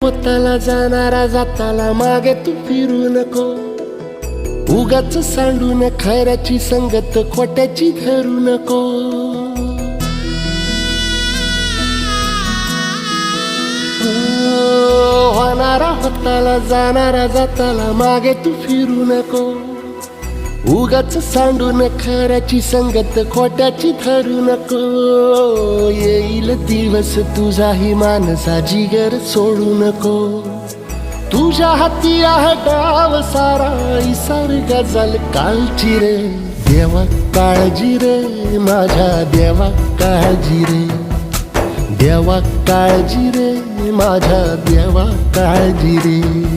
पोताला जाणारा जाताला मागे तू फिरू नको, उगाच सांडून खैराची संगत खोट्याची धरू नको. होणारा होताला जाणारा जाताला मागे तू फिरू नको, उगाच सांडून खऱ्याची संगत खोट्याची धरू नको. येईल दिवस तुझाही मानसा जिगर सोडू नको, तुझ्या हाती आहे डाव सारा इसार गजल कालची रे. देवा काळजी रे माझ्या देवा काळजी रे, देवा काळजी रे माझ्या देवा काळजी रे.